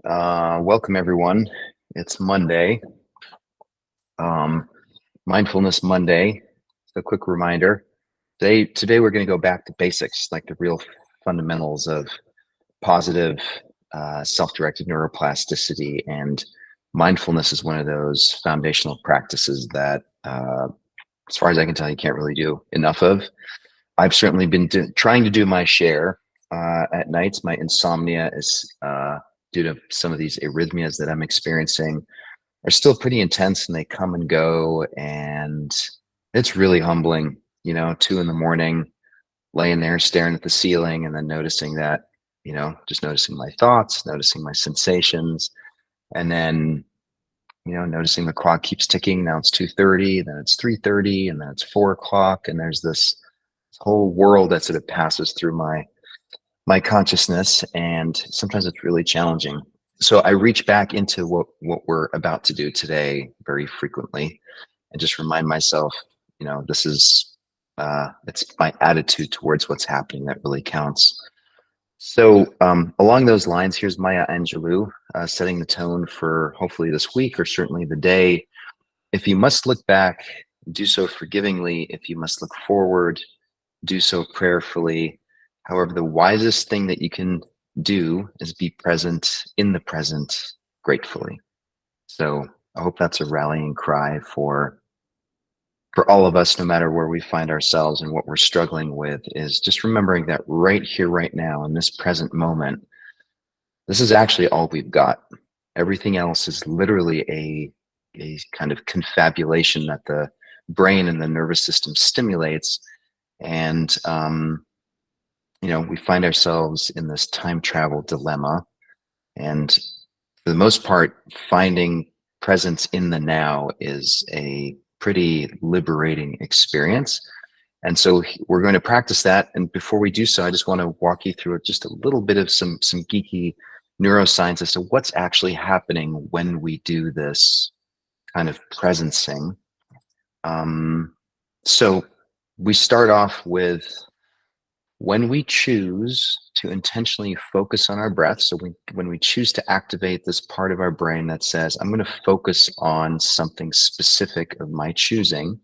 Welcome everyone. It's Monday, Mindfulness Monday. So, a quick reminder: today we're going to go back to basics, like the real fundamentals of positive, self-directed neuroplasticity, and mindfulness is one of those foundational practices that, as far as I can tell, you can't really do enough of. I've certainly been trying to do my share at nights. My insomnia is due to some of these arrhythmias that I'm experiencing are still pretty intense, and they come and go, and it's really humbling, 2 in the morning, laying there staring at the ceiling and then noticing that, just noticing my thoughts, noticing my sensations, and then noticing the clock keeps ticking. Now it's 2:30, then it's 3:30, and then it's 4 o'clock, and there's this whole world that sort of passes through my consciousness, and sometimes it's really challenging. So I reach back into what we're about to do today very frequently, and just remind myself, this is it's my attitude towards what's happening that really counts. So along those lines, here's Maya Angelou setting the tone for hopefully this week, or certainly the day. If you must look back, do so forgivingly. If you must look forward, do so prayerfully. However, the wisest thing that you can do is be present in the present gratefully. So I hope that's a rallying cry for all of us, no matter where we find ourselves and what we're struggling with, is just remembering that right here, right now, in this present moment, this is actually all we've got. Everything else is literally a kind of confabulation that the brain and the nervous system stimulates. And we find ourselves in this time travel dilemma, and for the most part, finding presence in the now is a pretty liberating experience. And so we're going to practice that. And before we do so, I just want to walk you through just a little bit of some geeky neuroscience as to what's actually happening when we do this kind of presencing. So we start off with, when we choose to intentionally focus on our breath, so when we choose to activate this part of our brain that says, I'm going to focus on something specific of my choosing,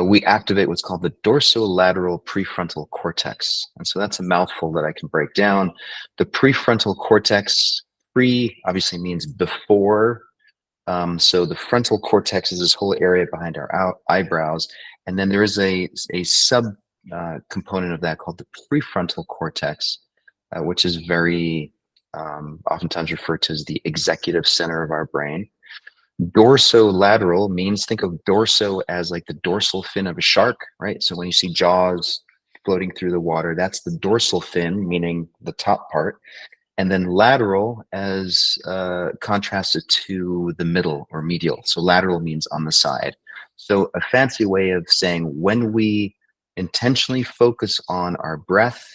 we activate what's called the dorsolateral prefrontal cortex. And so that's a mouthful that I can break down. The prefrontal cortex, obviously means before. So the frontal cortex is this whole area behind our eyebrows. And then there is a sub component of that called the prefrontal cortex, which is very oftentimes referred to as the executive center of our brain. Dorsolateral means, think of dorso as like the dorsal fin of a shark, right? So when you see jaws floating through the water, that's the dorsal fin, meaning the top part. And then lateral as contrasted to the middle or medial. So lateral means on the side. So a fancy way of saying, when we intentionally focus on our breath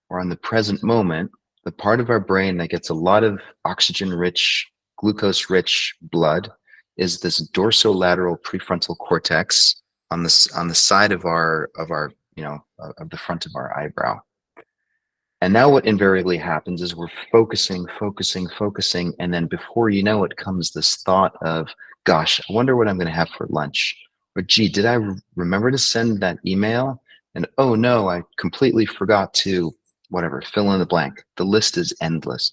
or on the present moment, the part of our brain that gets a lot of oxygen-rich, glucose-rich blood is this dorsolateral prefrontal cortex on the side of our of the front of our eyebrow. And now what invariably happens is we're focusing, and then before you know it comes this thought of, gosh, I wonder what I'm going to have for lunch. Or, gee, did I remember to send that email? And oh no, I completely forgot to, whatever, fill in the blank. The list is endless.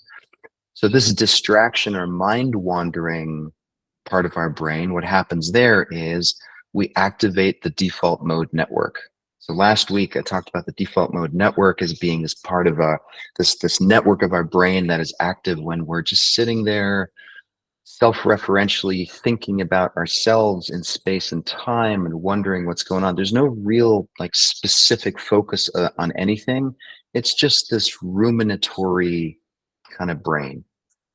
So this distraction or mind wandering part of our brain, what happens there is we activate the default mode network. So last week I talked about the default mode network as being this part of this network of our brain that is active when we're just sitting there self-referentially thinking about ourselves in space and time and wondering what's going on. There's no real like specific focus on anything. It's just this ruminatory kind of brain.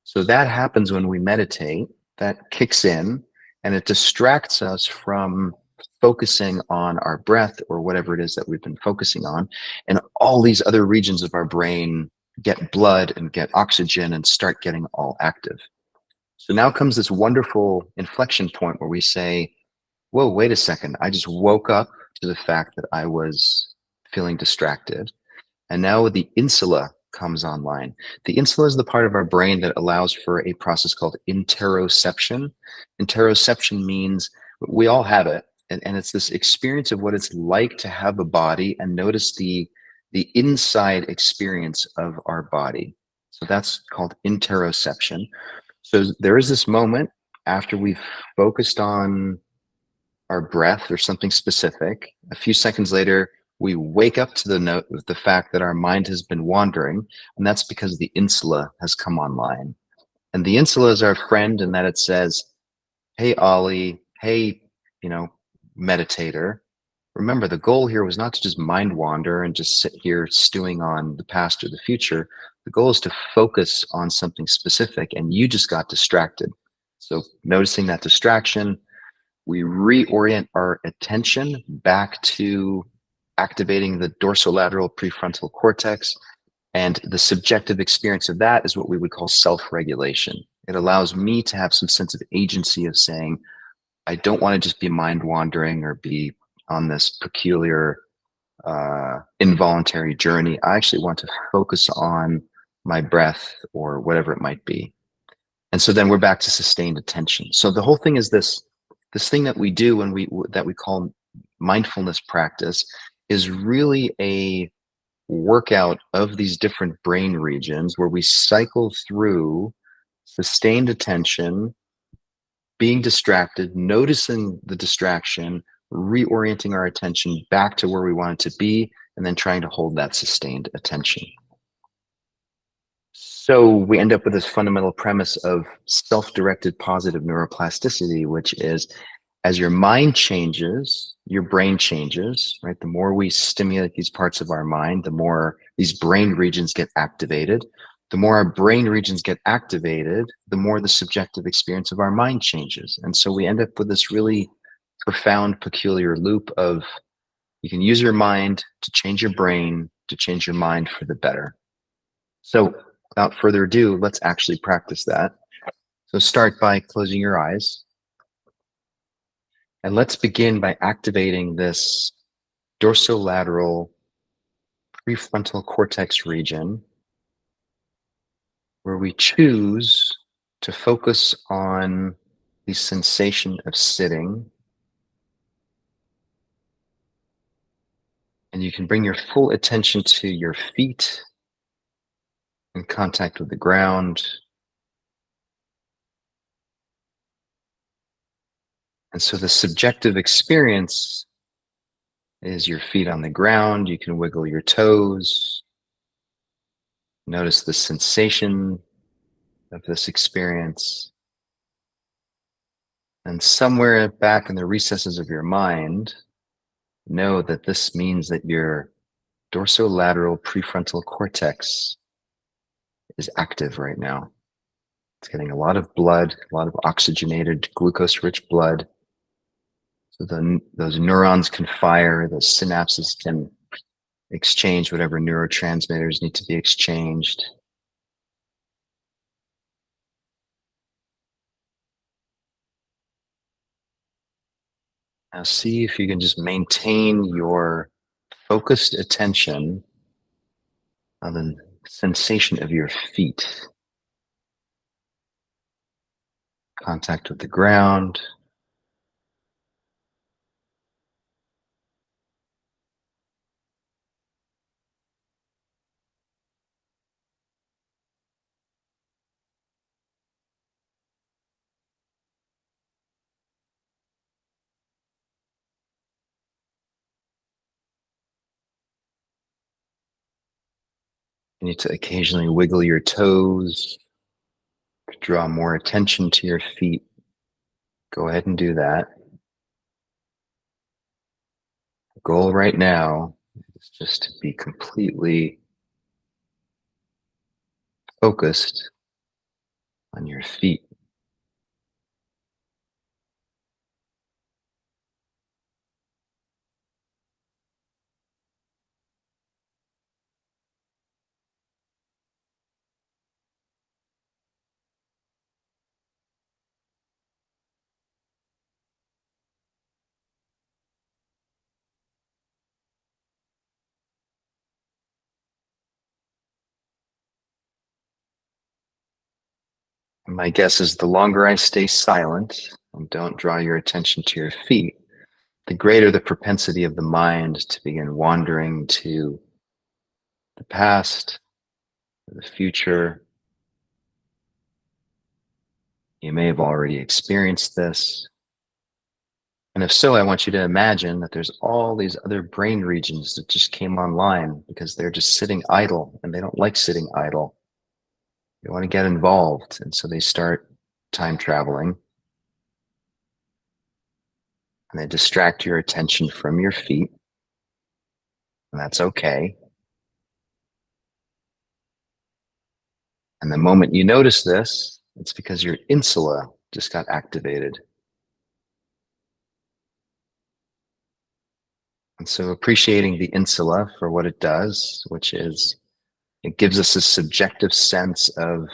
So that happens when we meditate. That kicks in, and it distracts us from focusing on our breath or whatever it is that we've been focusing on. And all these other regions of our brain get blood and get oxygen and start getting all active. So now comes this wonderful inflection point where we say, whoa, wait a second. I just woke up to the fact that I was feeling distracted. And now the insula comes online. The insula is the part of our brain that allows for a process called interoception. Interoception means we all have it, and it's this experience of what it's like to have a body and notice the inside experience of our body. So that's called interoception. So there is this moment after we've focused on our breath or something specific. A few seconds later, we wake up to the note of the fact that our mind has been wandering, and that's because the insula has come online. And the insula is our friend in that it says, "Hey, Ollie, hey, you know, meditator. Remember, the goal here was not to just mind wander and just sit here stewing on the past or the future. The goal is to focus on something specific, and you just got distracted. So, noticing that distraction, we reorient our attention back to activating the dorsolateral prefrontal cortex. And the subjective experience of that is what we would call self-regulation. It allows me to have some sense of agency of saying, I don't want to just be mind wandering or be on this peculiar involuntary journey. I actually want to focus on my breath or whatever it might be. And so then we're back to sustained attention. So the whole thing is this thing that we do when we call mindfulness practice is really a workout of these different brain regions where we cycle through sustained attention, being distracted, noticing the distraction, reorienting our attention back to where we want it to be, and then trying to hold that sustained attention. So we end up with this fundamental premise of self-directed positive neuroplasticity, which is as your mind changes, your brain changes, right? The more we stimulate these parts of our mind, the more these brain regions get activated. The more our brain regions get activated, the more the subjective experience of our mind changes. And so we end up with this really profound, peculiar loop of you can use your mind to change your brain, to change your mind for the better. So without further ado, let's actually practice that. So start by closing your eyes. And let's begin by activating this dorsolateral prefrontal cortex region where we choose to focus on the sensation of sitting. And you can bring your full attention to your feet in contact with the ground. And so the subjective experience is your feet on the ground. You can wiggle your toes. Notice the sensation of this experience. And somewhere back in the recesses of your mind, know that this means that your dorsolateral prefrontal cortex is active right now. It's getting a lot of blood, a lot of oxygenated, glucose-rich blood. So those neurons can fire, those synapses can exchange whatever neurotransmitters need to be exchanged. Now see if you can just maintain your focused attention on the sensation of your feet, contact with the ground. You need to occasionally wiggle your toes, draw more attention to your feet. Go ahead and do that. The goal right now is just to be completely focused on your feet. My guess is the longer I stay silent and don't draw your attention to your feet, the greater the propensity of the mind to begin wandering to the past, the future. You may have already experienced this. And if so, I want you to imagine that there's all these other brain regions that just came online because they're just sitting idle and they don't like sitting idle. They want to get involved. And so they start time traveling and they distract your attention from your feet. And that's okay. And the moment you notice this, it's because your insula just got activated. And so appreciating the insula for what it does, which is it gives us a subjective sense of,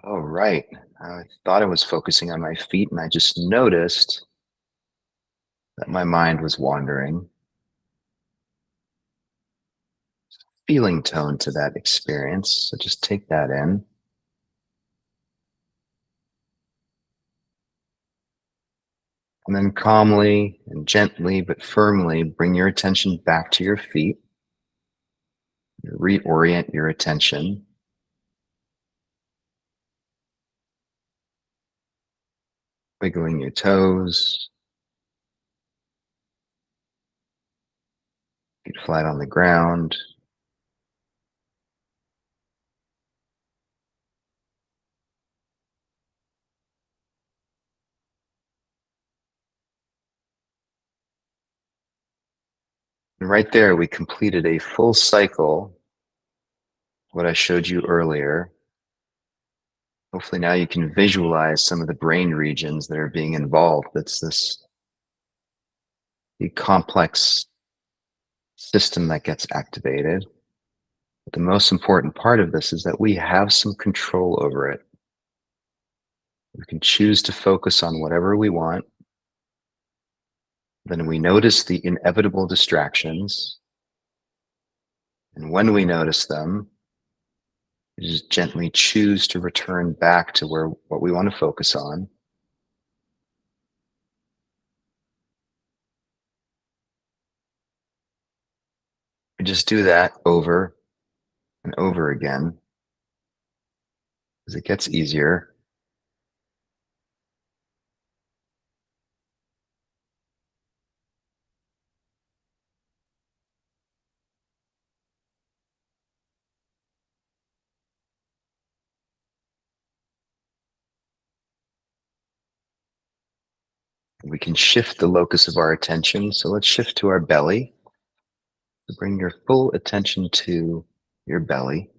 oh, right, I thought I was focusing on my feet and I just noticed that my mind was wandering. Feeling tone to that experience. So just take that in. And then calmly and gently but firmly bring your attention back to your feet. Reorient your attention. Wiggling your toes, feet flat on the ground. And right there, we completed a full cycle, what I showed you earlier. Hopefully now you can visualize some of the brain regions that are being involved. That's the complex system that gets activated. But the most important part of this is that we have some control over it. We can choose to focus on whatever we want. Then we notice the inevitable distractions. And when we notice them, we just gently choose to return back to what we want to focus on. We just do that over and over again as it gets easier. We can shift the locus of our attention. So let's shift to our belly. So bring your full attention to your belly.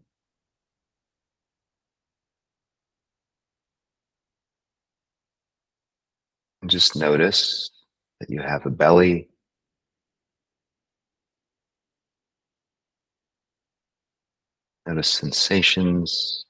And just notice that you have a belly. Notice sensations.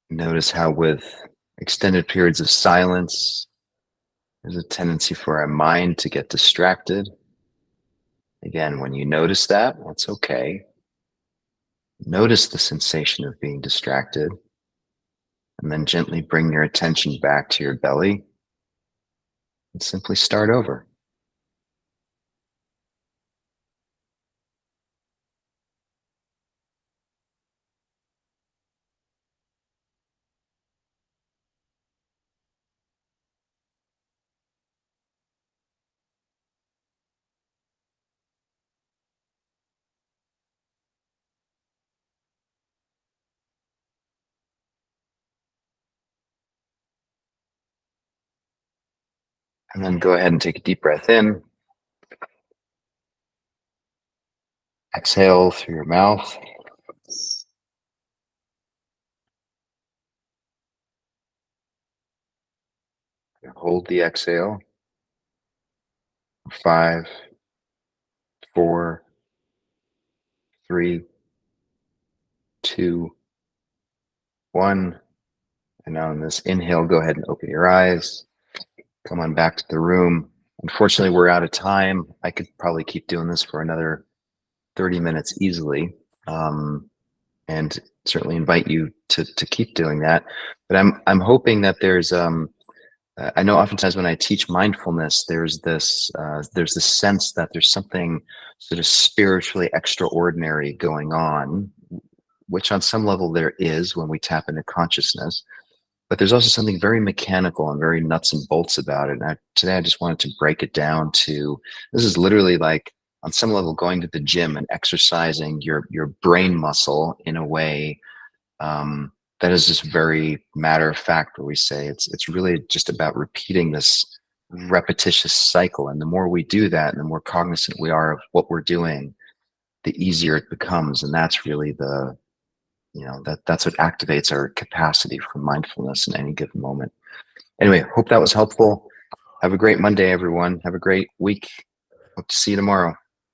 Notice how with extended periods of silence, there's a tendency for our mind to get distracted. Again, when you notice that, that's okay. Notice the sensation of being distracted, and then gently bring your attention back to your belly and simply start over. And then go ahead and take a deep breath in. Exhale through your mouth. Hold the exhale. 5, 4, 3, 2, 1. And now in this inhale, go ahead and open your eyes. Come on back to the room. Unfortunately, we're out of time. I could probably keep doing this for another 30 minutes easily. And certainly invite you to keep doing that. But I'm hoping that there's I know oftentimes when I teach mindfulness, there's this sense that there's something sort of spiritually extraordinary going on, which on some level there is when we tap into consciousness. But there's also something very mechanical and very nuts and bolts about it. And today I just wanted to break it down to, this is literally like on some level going to the gym and exercising your brain muscle in a way that is just very matter of fact, where we say it's really just about repeating this repetitious cycle. And the more we do that, and the more cognizant we are of what we're doing, the easier it becomes. And that's really that's what activates our capacity for mindfulness in any given moment. Anyway, hope that was helpful. Have a great Monday, everyone. Have a great week. Hope to see you tomorrow.